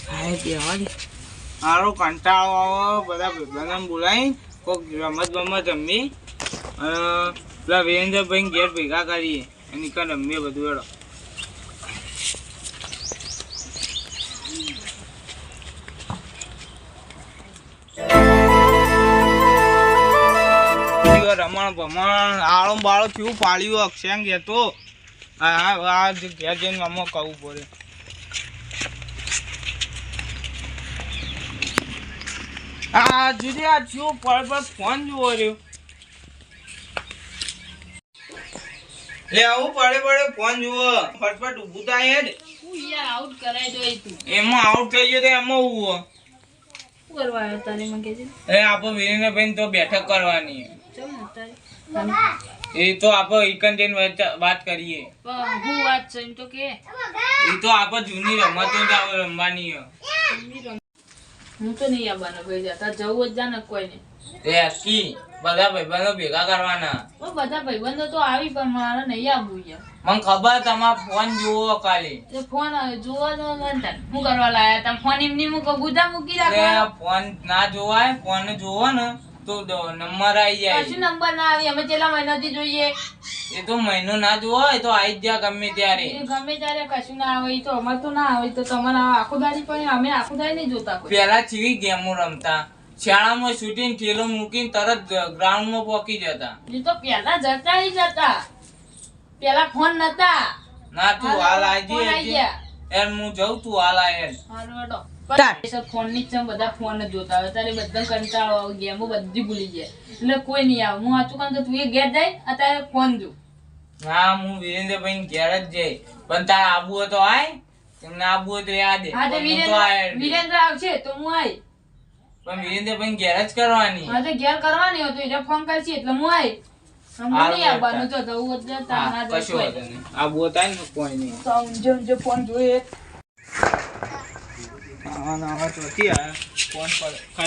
હાય બેવાડી આરો કંટાળો આવો બધા બધાને બોલાવી કોક રમત બમત રમી પેલા વિરેન્દ્રભાઈ ઘેર ભેગા કરીએ એની કાન રમીએ બધું એડો રમણ ભમણ આળો બાળો કેવું પાડ્યું અક્ષાંગ ગેતો આ ઘેર જઈને આમાં કહું પડે આ જુદી આ શું પર ફોન જોવો રહ્યો લે આવું પડે પડે ફોન જુઓ ફટફટ ઊભું થાય હેડ યાર આઉટ કરાઈ દો તું એમાં આઉટ થઈ ગયો તો એમાં ઊભો કરવા આવ્યો તારે મને કહેજે એ આપો વિરેન્દ્રભાઈ તો બેઠક કરવાની ચમ તારે એ તો આપો ઇકન્ટેન વાત કરીએ હું વાત છે એમ તો કે એ તો આપો જૂની રમતો જ રમવાની હું તો નહીં આવવાનો ભાઈ જતા જવું જ જાને કોઈને એ કી બધા ભાઈબંધો ભેગા કરવાના બધા ભાઈબંધો તો આવી પણ મારે નહીં આવવું યાર મને ખબર તમાર ફોન જોવો કાલે એ ફોન જોવા તો ગંતન હું કરવા લાયા તમે ફોન એમની ગુદા મૂકી રાખો ફોન ના જોવાય ફોન જોવો ને તો નંબર આવી જાય કશું નંબર ના આવી અમે કેટલા મહિનાથી જોઈએ એ તો મહિનો ના જોવાય તો આવી જ જાય ગમે ત્યારે ગમે ત્યારે કશું ના આવે તો અમાર તો ના આવે તો તમારે આખો દાડી પણ અમે આખો દાડી નહીં જોતા પેલા ચીવી ગેમો રમતા શાળામાં શૂટિંગ ઠેલો મૂકીને તરત ગ્રાઉન્ડમાં પોકી જતા એ તો પેલા જતા પેલા ફોન નતા ના તું હાલ આવી યાર હું જઉં તું હાલ આય ફોન ની બધા ફોન જ જોતા હોય ત્યારે બધા કંટાળો આવે ગેમો બધી ભૂલી જાય એટલે કોઈ નહીં આવે હું વાંચું કામ તો તું એ ઘેર જાય અત્યારે ફોન જો હા હું વિરેન્દ્રભાઈ ઘેર જ જઈ પણ તાર આબુ હોય તો આય તમને આબુ હોય તો યાદ વિરેન્દ્ર આવશે તો હું આય પણ વિરેન્દ્રભાઈ ઘેર જ કરવાની હા તો ઘેર કરવાની હતો એટલે ફોન કરશે એટલે હું આય નહીં આવવાનું જો જવું આબુ હતા ને કોઈ નહીં જો ફોન જોઈએ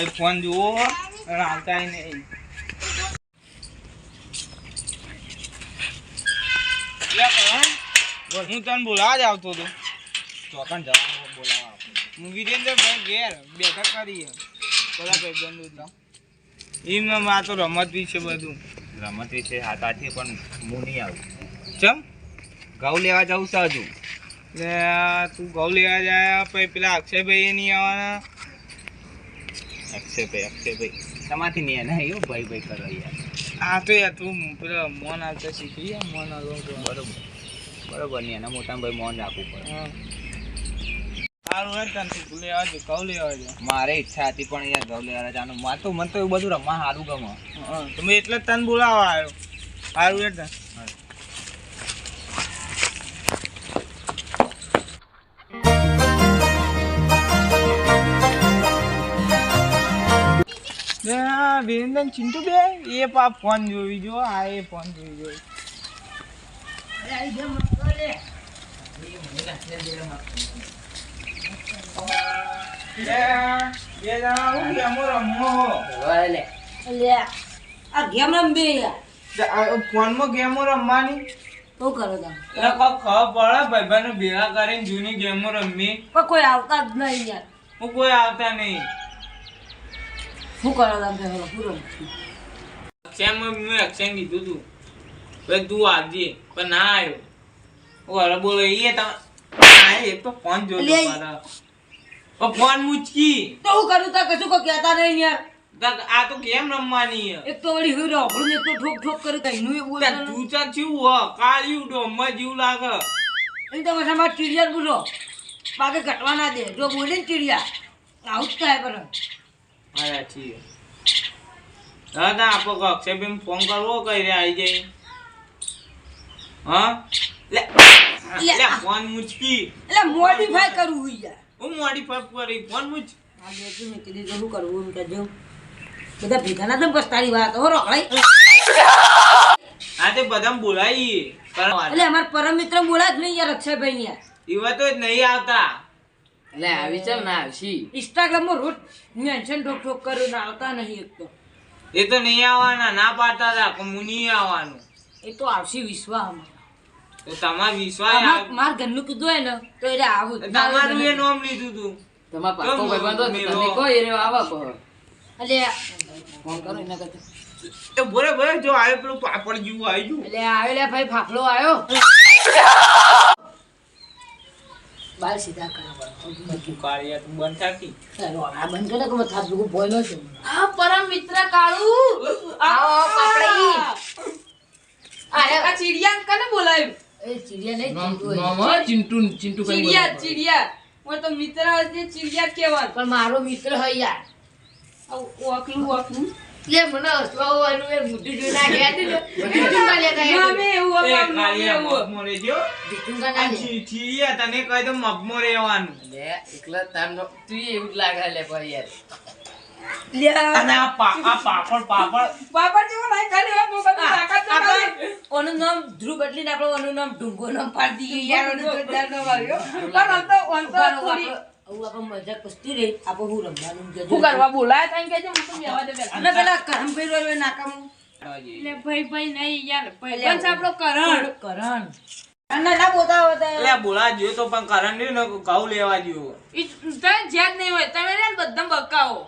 ફોન જુઓ આવતા નહીં હું તને બોલાવા જ આવતો હતો ચોકન જવાનું બોલાવા હું વિરેન્દ્રભાઈ ઘેર બેઠક કરીએ બધા ભાઈબંધો એમ આ તો રમત વિશે બધું રમત વિશે હાથાથી પણ હું નહીં આવું ચમ ઘઉં લેવા જાઉં છું હજુ એટલે તું ઘઉં લેવા જાય પછી પેલા અક્ષયભાઈ નહીં આવવાના અક્ષયભાઈ તમારથી નહીં ને એવું ભાઈ કરો યાર હા તો યાર તું પેલા મોન આવતા શીખી યાર મોન આવતો બરોબર નહીં એના મોટા ભાઈ મોન રાખવું પડે સારું હોય તને તું લેવા જો ઘઉં લેવા જો મારે ઈચ્છા હતી પણ યાર ઘઉં લેવા જવાનું મને તો એવું બધું રમવા સારું ગમે તો મેં એટલે જ તને બોલાવવા આવ્યો સારું એટલે વિરેન્દ્ર ચિંટુ બે એ પા ફોન જોઈ જો આ એ ફોન જોઈ જો ફોનમાં ગેમો રમવાની શું કરો તમે ખબર પડે ભાઈબંધો ભેગા કરીને જૂની ગેમો રમવી કોઈ આવતા જ નહીં યાર હું કોઈ આવતા નહીં શું કરો તમે પૂરો અક્ષય કીધું તું ભાઈ તું આવજે પણ ના આવ્યો અરે બોલો એ એક તો ફોન જોજો ફોન મૂચકી તો હું કરું તા કશું કોઈ કહેતા નહીં યાર આ તો કેમ રમવાની એક તો વળી હું રોકડું ને તો ઠોક ઠોક કરે કઈ નું બોલ તું ચાર છું કાળિયું ડોમમાં જીવ લાગે એ તો મારા ચીડિયા પૂછો બાકી ઘટવા ના દે જો બોલે ને ચીડિયા આવું જ થાય પર હા છીએ દાદા આપો અક્ષયભાઈ ફોન કરવો કઈ રે આવી જાય હા લે ફોન મૂચકી એટલે મોડિફાઈ કરવું યાર હું મોડિફાઈ કરી ફોન મૂચ આ દેખી મેં કીધું શું કરવું એમ કહેજો બધા ભેગા ના તો તારી વાત હો રોકડાઈ આ તે બધા બોલાવી એટલે અમાર પરમ મિત્ર બોલા જ નહીં યાર અક્ષયભાઈ યાર એવા તો નહીં આવતા એટલે આવી છે ના આવશી ઇન્સ્ટાગ્રામ માં રોજ મેન્શન ઠોક ઠોક કરે ના આવતા નહીં એક તો એ તો નહીં આવવાના ના પાડતા હતા કે હું નહીં આવવાનું એ તો આવશી વિશ્વાસ તો તમાર વિશ્વાસ માર ઘરનું કીધું હોય ને તો એટલે આવું તમારું એ નામ લીધું તું તમારા પાકો ભાઈબંધો છે, તમે કહો એ આવા કહો. અલે ફોન કરો એના કરતા. તો બોલે જો આવ્યો પેલું પાપડ જેવું આવી ગયું. એટલે આવ્યો લે ભાઈ ફાફલો આવ્યો. બાલ સીધા કરો. તું કાળિયા તું બંધ થાકી. ચાલો આ બંધ કરે કે થાપ લોકો બોયલો છે. આ પરમ મિત્ર કાળુ આવો પકડી. આ ચીડિયા કને બોલાય? એ ચીડિયા નહીં ચિંટુ હોય. ચિંટુ ચીડિયા હું તો મિત્ર હશે ચીડિયા કહેવાય. પણ મારો મિત્ર હે યાર. ઓકલું લે મને હસવાનું એ મુદ્દુ જો ના ગયા તો જીતુંગા લેતા ના મે એવું એ કાળિયા મગમો રેજો. જીતુંગા ના લે. ચીડિયા તને કહી તો મગમો રહેવાનું. લે એકલા તારનો તું એવું જ લાગે લે પર યાર. અને આ પાપડ જેવો લાય ખાલી હવે મોકલ તાકાત તો ખાલી. ઓનું નામ ધ્રુવ બદલીને આપણે ઓનું નામ ઢુંગો નામ પાડી દીધું યાર. ઓનું જોરદાર નામ આવ્યો. પણ અંતો થોડી આવું આપણે મજાક પસ્તી રહી આપણે હું રમવાનું કે હું કરવા બોલાય તને કહેજો હું તો બેવા દે પેલા અને પેલા કરમ ભાઈ રોય નાકામ લે ભાઈ નહીં યાર ભાઈ બસ આપણો કરણ ના બોતા હોતા એટલે બોલા જો તો પણ કરણ ને ઘઉં લેવા જેવો. ઈ તને જ્યાદ નહીં હોય તમે ને બધા બકાઓ.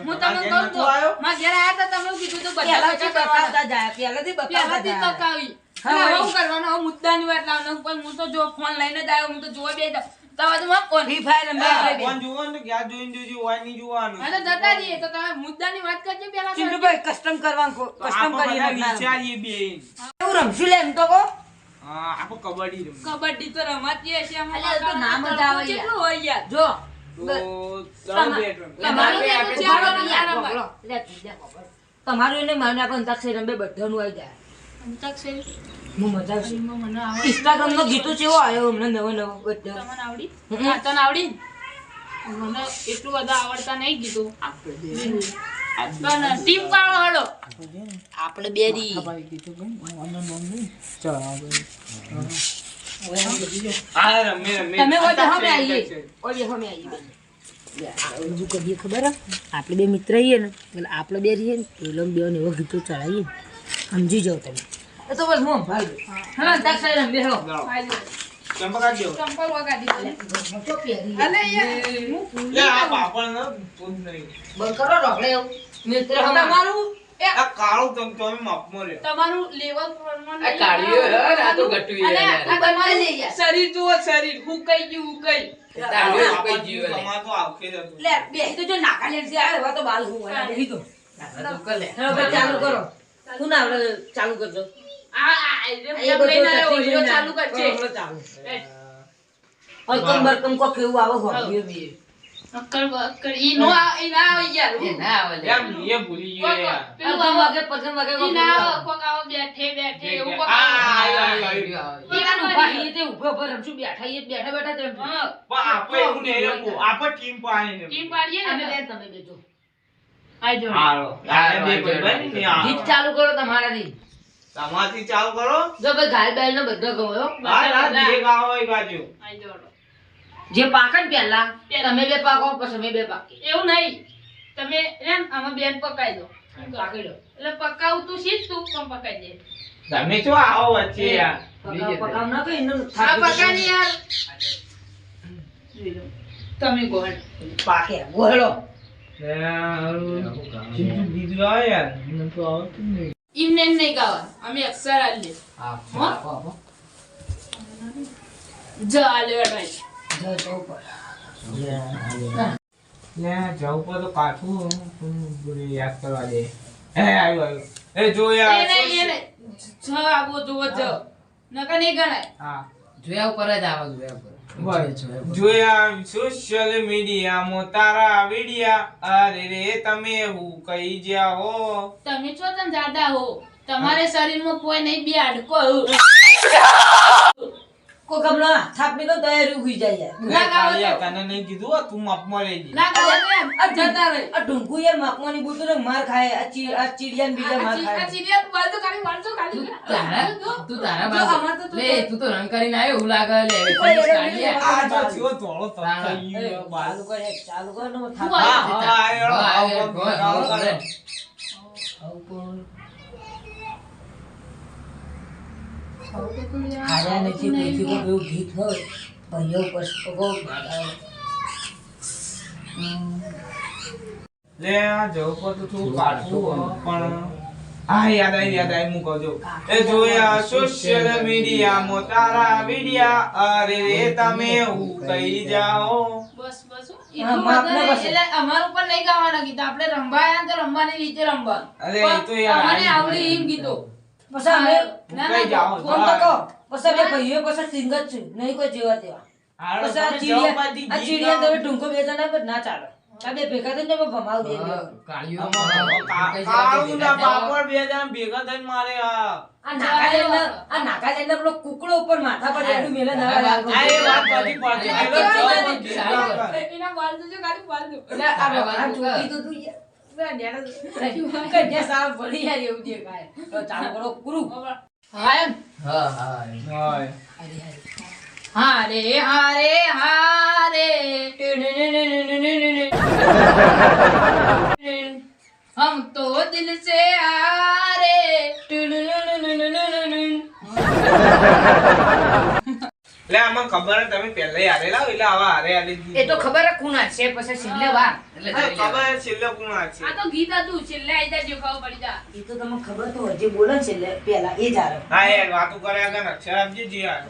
હું તમને કહું તો માં ઘરે આયા તા તમે કીધું તો બધા બકાવતા જાય પહેલાથી બકાવતા તકાવી હવે હું કરવાનો હવે મુદ્દાની વાત લાવવાનો પણ હું તો જો ફોન લઈને જ આવ્યો હું તો જોવા બેઠો તવા તો માં કોણ ફ્રી ફાયર રમે ફોન જોવાનું તો ક્યાં જોઈને જોજો હોય નહીં જોવાનું. હા તો જતા રહીએ તો તમે મુદ્દાની વાત કરજો પહેલા ચિંટુભાઈ કસ્ટમ કરવાનું કસ્ટમ કરી વિચારીએ બે એવું રમશું લે એમ તો કો આપો કબડ્ડી રમ. કબડ્ડી તો રમાતી હશે અમારે તો નામ જ આવે કેટલું હોય યાર જો તમારું એને માને આપણે અંતાક્ષરી રમે બધાનું આવી જાય. અંતાક્ષરી હું મજા આવશે. મને આવડે. ઇન્સ્ટાગ્રામ નો ગીતો કેવો આવ્યો હમણાં નવો બધા. તમને આવડી? હા તને આવડી? મને એટલું બધા આવડતા નહીં ગીતો. આપણે ટીમ કાળો હળો. આપણે બે રી. તમે બધા હમે આવીએ. ઓલી હમે આવીએ. બીજું કહીએ ખબર આપણે બે મિત્ર રહીએ ને એટલે આપણે બે રહીએ ને પેલો બે એવો ગીતો ચડાવીએ સમજી જાવ તમે તો બસ હું ભાઈ હા તાક્ષાઈ રંબે હો ચંપા કાઢ દો. ચંપલ વગાડી દે મોટો પહેરી અલે લે આ પાપડ ન તું નહીં બંધ કરો રોકડે મિત્ર તમારું આ કાળું તમે માપમાં લે. તમારું લેવલ પ્રમાણે આ કાળીઓ હે આ તો ગટવી અલે હે આ તમારે લે યાર શરીર જુઓ શરીર હુકાઈ ગયું હુકાઈ તાળીઓ કોઈ જીવ લે તમાર તો આવકે જ હતું. લે બેહી તો જો નાકા લેન થી આવે તો બાલ હું બેહી તો તો કલે હવે ચાલુ કરો હું ના ચાલુ કરજો એ બધું ચાલુ કરજે ચાલુ બરકમ કો કેવું આવે હો બી અક્કલ ઈ નો ઈ ના આવે યાર એ ના આવે લે યાર એ ભૂલી ગયો યાર. પેલું વાગે પગમ વાગે ઈ ના આવે કોક આવો બેઠે એવું કોક ઉભો પર રમશું બેઠા બેઠા જ રમશું પણ આપણે એવું નહીં રમવું. આપણે ટીમ પાડીને રમવું. ટીમ પાડીએ ને તમે બેજો આઈ જો હાલો આ બે ભાઈ ને આ ગીત ચાલુ કરો તમારાથી તમારથી ચાલુ કરો. જો ભાઈ ગાય બેલ નો બધો ગયો હા જે ગાવો એ બાજુ. આઈ જો જે પાકન પહેલા તમે બે પાકો પછી અમે બે પાકી એવું નહીં તમે એમ આમાં બેન પકાઈ દો પાકી દો એટલે પકાવું તું શીખ તું પણ પકાઈ દે તમે શું આવો વચ્ચે યાર. પકાવ ના કઈ નો આ પકાની યાર તમે ગોળ પાકે ગોળો બીજું આવે યાર મને તો આવતું નહીં. ઇમને નહીં ગાવા અમે અક્ષર આલે આપો જ આલે અડાઈ જ તો પર લે જાવ પર તો કાઠું પૂરી યાદ કરવા દે. આવ્યો એ જો યાર. એને જ આવો જો જ નકા નહીં ગણાય હા જોયા ઉપર જ આવે જોયા ઉપર જોયા સોશિયલ મીડિયામાં તારા વિડિયા અરે રે તમે હું કઈ જાઓ. તમે છો તન જાડા હો તમારે શરીરમાં કોઈ નહીં બે હાડકો કો કમલા થાપ મે તો દયા રૂ ગઈ જાય ના ગાવ તને નહીં કીધું તું માપમાં લેજી. ના ગાવ આ જતા રે આ ઢુંગુ યાર માપવાની બોલતો માર ખાય આ ચીડિયાન બીજા માર ખાય આ ચીડિયા બાજુ ખાલી વાળજો ખાલી તું તારા જો અમાર તો લે તું તો રંગ કરીને આવ્યો એવું લાગે લે આ તો થયો થોડો તપ થઈ ગયો બાલ. ચાલુ કર નો હું થાપ આયા નથી કોઈ કેવું ગીત હોય ભાઈઓ પર પગો લે આ જવું પડતું થોડું કાઢવું પણ હા યાદ આવી હું કહું છું એ જોયા સોશિયલ મીડિયામાં તારા વિડિયા અરે રે તમે ઉકઈ જાઓ બસ બસ હા, માપને બસ. એટલે અમારું પણ નહીં ગાવાના ગીત આપણે રમવાયા ને તો રમવાની રીતે રમવાનું અરે એ તો યાર અમને આવડી એમ ગીતો પછી અમે ના ઉકઈ જાઓ ફોન તો કહો પછી બે ભાઈઓ પછી સિંગ જ છું નહીં કોઈ જેવા તેવા હાલો, પછી આ તમે ચીડિયા જવાબ આ ચીડિયા તમે ટૂંકો બેસા ના પણ ના ચાલે આ બે ભેગા થઈને તમે ભમાવ દે કાળિયો કાળું ના પાપડ બે જણા ભેગા થઈને મારે આ નાગાલેન્ડ પેલો કુકડો ઉપર માથા પર એનું મેલે ના આ એ વાત બધી પડતી પેલો જવાબ ચાલો. એના બાલ તો જો ખાલી બાલ દો એટલે આ આ ચોકી તો તું યાર કઈ સાવ ભરી યાર એવું દેખાય તો ચાલુ કરો કુરુ હા એમ હા હા હોય હારે હારે હારે हम तो दिल से हारे લે આમાં ખબર હે તમે પહેલા હારે લાવ એટલે આવા હારે હારે એ તો ખબર હે કોણ છે પછી છેલ્લે વાર એટલે હા, જોઈ ખબર હે છેલ્લે કોણ આ છે આ તો ગીત હતું છેલ્લે આઈ જા જો ખાવ પડી જા એ તો તમને ખબર તો હજી બોલે છે એટલે પેલા એ જ આવે હા યાર વાતો કરે આગળ અક્ષર આપજે જી યાર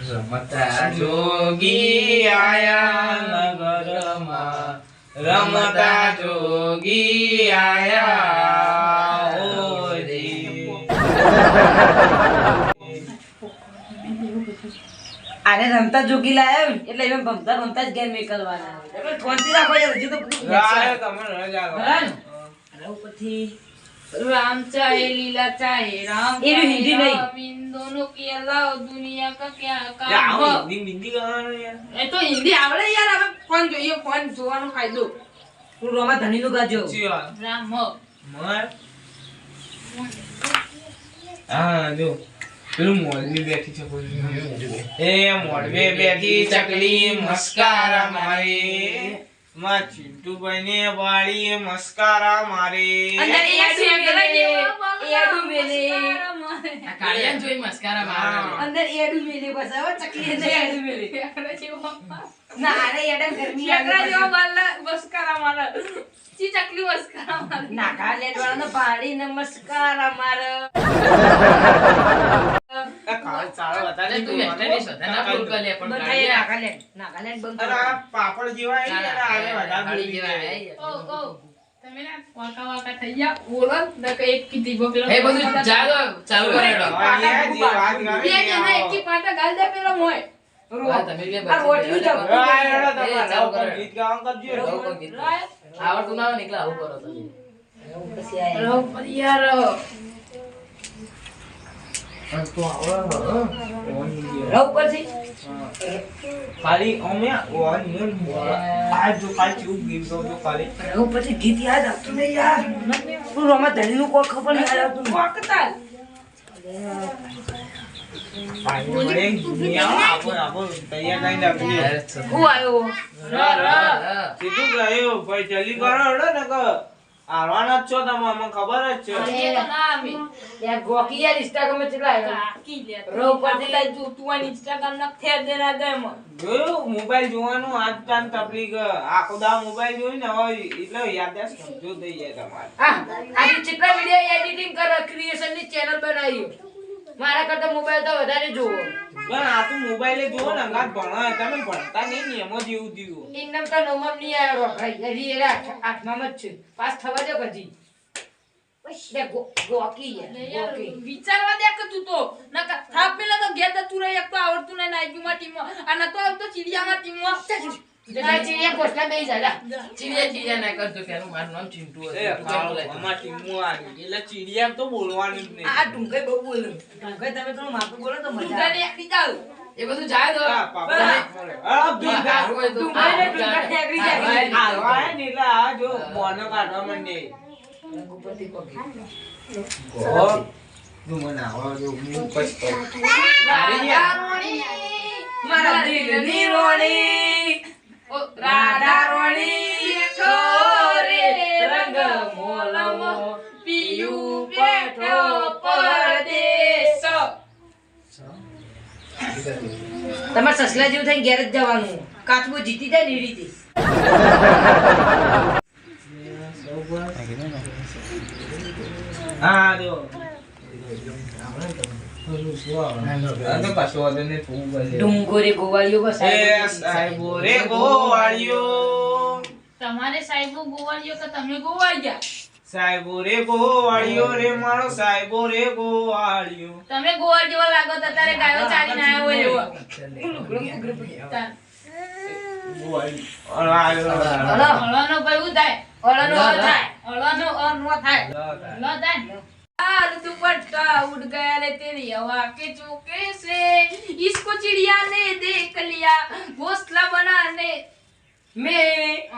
રમતા જોગી આયા નગરમાં રમતા જોગી આયા ઓજી આને રમતા જોગી લાયા ને એટલે એમ ભમતા ભમતા જ ગેમ મેકલવાના તમે ફોનથી રાખો યાર હજી તો બધું રાય તમે રજા બરાબર ને? અને ઉપરથી राम चाहे लीला चाहे राम ये भी हिंदी नहीं। राम, इन दोनों के अलावा दुनिया का क्या काम યાર है? આવું હિન્દી ગાવાનું યાર એ તો હિન્દી આવડે યાર હવે ફોન જોઈએ ફોન જોવાનો ફાયદો તું રોમા ધણીનું ગાજો જી યાર રામ મર હા જો પેલું મોડવી બેઠી છે કોઈ એ મોડવે બેઠી ચકલી મસ્કારા મારે માં ચિંટુભાઈ ને વાળી મસ્કારા મારે અંદર એડું મેલે આ કાળિયાને જોઈ મસ્કારા મારે અંદર એડું મેલે બસ હવે ચકલી અંદર એડું મેલે ના અરે એડમ ગરમી ચકરા જેવા બાલના મસ્કારા મારે ચી ચકલી મસ્કારા મારે નાગાલેન્ડ વાળાનો પાડી નમસ્કાર અમાર ચાલો અરે તું વેસ્ટર્નિશ હતા ના બોલ કરે પણ બંધ કાળિયા નાગાલેન્ડ બંધ અરે આ પાપડ જેવા આવી ગયા આને વધારે કાળી બોલી જેવા જાય. આયા. ઓ તમે ના વાકા વાકા થઈ ગયા બોલો ને કે એક કીધી બોલો એ બધું ચાલો ચાલુ કરેડો હા, યાર, જે વાત કરે બે ને જણા આવો. એકી પાટા ગાલ દે પેલો મોય હા, તમે બે આ રોટલી જાઓ. હા, યાર, તમારે એ ચાલુ લોકો કરે. ગીત ગાવાનું કરજો. રહો કોઈ ગીત. આવડતું ના હોય ને એટલે આવું કરો તમે પછી આ રહો યાર તો આવડે, હા. રહો પછી ખાલી અમે ઓન આ જો ખાલી ચૂપ ગીત ગાઉં છું ખાલી. રહો પછી ગીત યાદ આવતું નહીં યાર તું રોમા ધણીનું કોઈ ખબર નહીં યાદ આવતું વખતાલ પાણી મળે, નહીં આવે, આપો, તૈયાર થઈને આપીએ. હું આવ્યો સીધું ગયું, ભાઈ જલ્દી કરો હેડો ને કે આવવાના જ છો તમે, અમને ખબર જ છે. એ તો ના આવે યાર ગોકી યાર ઇન્સ્ટાગ્રામ માં ચલા આવ્યો કાકી લે રહો પછી લા જો તું આ ઇન્સ્ટાગ્રામ ના થે દેના દે મ જોયું મોબાઈલ જોવાનું આજ તાન તકલીફ આખો દા મોબાઈલ જોઈને હવે એટલે યાદદાસ્ત સમજો થઈ જાય તમારે. આ આજે કેટલા વિડિયો એડિટિંગ કરે ક્રિએશન ની ચેનલ બનાવી મારા કરતા મોબાઈલ તો વધારે જોવો પણ આ તો મોબાઈલે જોવો ને અંગાત ભણો તમે ભણતા નહીં ને એમાં જેવું થયું. એકદમ તો નવમાં નહીં આવ્યો રોકાઈ હજી એરા આઠમાં જ છે પાસ થવા દે પછી લે ગોકી યાર ગોકી વિચારવા દે કે તું તો નકા થાપ પેલા તો ઘેર તું રહી એક તો આવડતું નહીં નાઈકી માં ટીમ આ ન તો આવતો ચીડિયામાં ટીમ માં જરા ચીડિયા કોસલા બેહી જા ચીડિયા ના કરતો કે એનું મારું નામ ચિંટુ હતું. તું કેમ બોલાય? આમાં ટીમમાં આવી એટલે ચીડિયા તો બોલવાનું જ નહીં. આ ઢુંગઈ બહુ બોલે ઢુંગઈ તમે થોડું માપું બોલો તો મજા તું આવે ગને એકડી જાવ એ બધું જાય તો આ પાપા બોલે. આ ભીગા. સારું હોય તો ઢુંગળીને ઢુંગળી ઠેકરી જાય. આવા હે ને એટલે આ જો બોનો કાઢવા માંડે. રઘુપતિ પગી ગો. તું મને આવા જો હું કષ્ટ કરું. મારા દિલની રોણી ઓ રાધા રોણી ખોરે રંગ મોલમો પિયુ બેઠો પરદેશ તમારે સસલા જેવું થઈને ઘેર જ જવાનું કાચબો જીતી જાય ને એ રીતે હા જો તો કશો વાંધો નહીં, તું બોલે. ડુંગોરે ગોવાળીઓ બસ એ સાહેબો રે ગોવાળિયો, તમારે સાહેબો ગોવાળિયો કે તમે ગોવાળિયા? સાહેબો રે ગોવાળિયો રે મારો સાહેબો રે ગોવાળિયો. તમે ગોવાળ જેવા લાગો તો તારે ગાયો ચાલીને આવ્યો હોય એવો. તાર. હળવાનો ભાઈ હું થાય? ઓળાનો ઓળ થાય હળવાનો અ નો થાય. લ થાય ને? लाल दुपट्टा उड़ गया ले तेरी हवा के झोंके से, इसको चिड़िया ने देख लिया घोंसला बनाने में।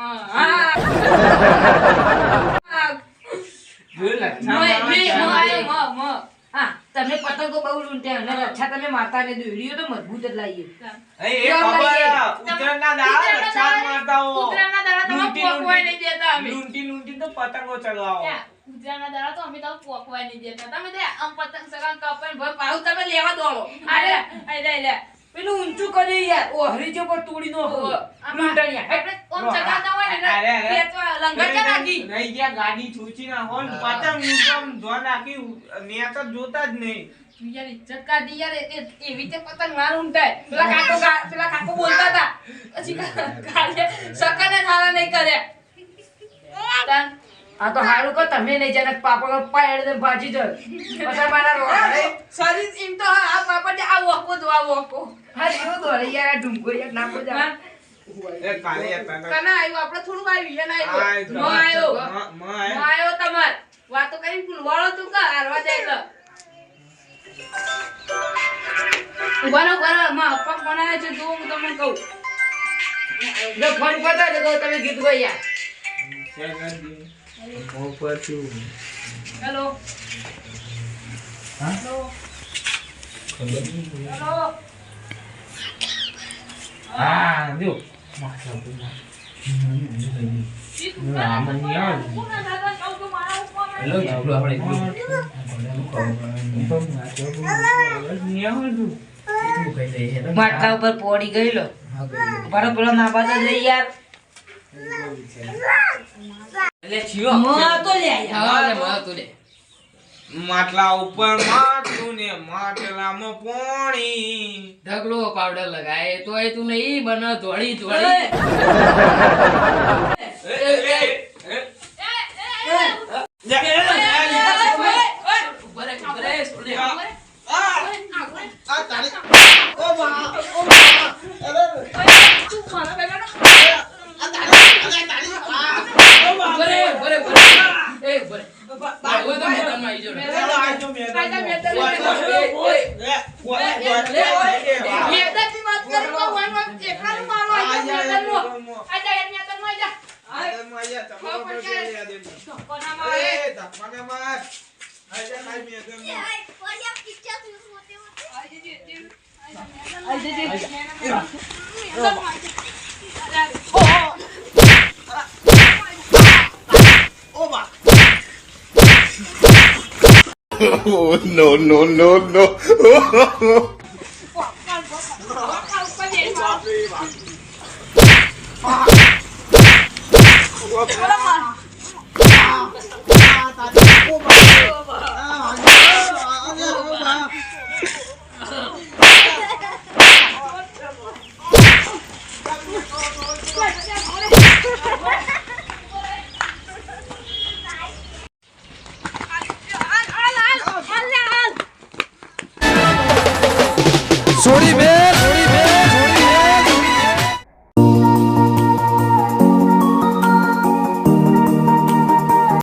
હા તમે પતંગો બહુ લૂંટ્યા અને રક્ષા તમે માતા ને દોડ્યો તો મજબૂત જ લાવીએ એ ખબર ઉત્તરાયણના દાડા રક્ષા મારતા હો. ઉત્તરાયણના દાડા તમે પોકવાય નહીં દેતા અમે. લૂંટી તો પતંગો ચગાવો. ઉત્તરાયણના દાડા તો અમે તો પોકવાય નહીં દેતા. તમે તે આમ પતંગ સગાન કપાઈને ભર પાઉ તમે લેવા દોડો. અરે અરે લે પેલું ઊંચું કરી યાર ઓહરી જો પર તોડી નો લૂંટણિયા આપણે ઓમ ચગાતા હોય ને તે તો લંગર નાખી રહી ગયા ગાડી છૂચી ના હોય ને પતંગ નું ધોન નાખી ને તો જોતા જ નહીં. યાર ઇજ્જત કાઢી યાર એવી રીતે પતંગ ના લૂંટાય. પેલા કાકો બોલતા હતા પછી કાલે સકને ખાવા નહીં કર્યા. તાન આ તો હારું કો તમે નહીં જનક પાપડો પાડ દે ભાજી દે પછી મારા રોડે સરી એમ તો આ બાપા જે આ વોકો દો આ વોકો હા જો દોડે યાર ડુંગો યાર નાખો જા એ કાલે હતા કના આવ્યો આપણે થોડું આવી વિયન આવ્યો મો આવ્યો તમાર વાતો કરીને ફૂલવાળો તું કા હારવા જાય તો બરાબર માં પગ બનાવે છે જો હું તમને કહું જો ફોન પતા દે તમે ગીત ગો યાર હેલો હા હેલો હા જો માટલા ઉપર પોડી ગયેલો બરાબર ના બાદ જઈ યાર એટલે છીઓ તો લે હા તો લે માટલા ઉપર માટલું ને માટલામાં પોણી. ઢગલો પાવડર લગાય તો એ તું નહીં બન ધોળી ધોળી Oh, no, no, no, no. છોડી બે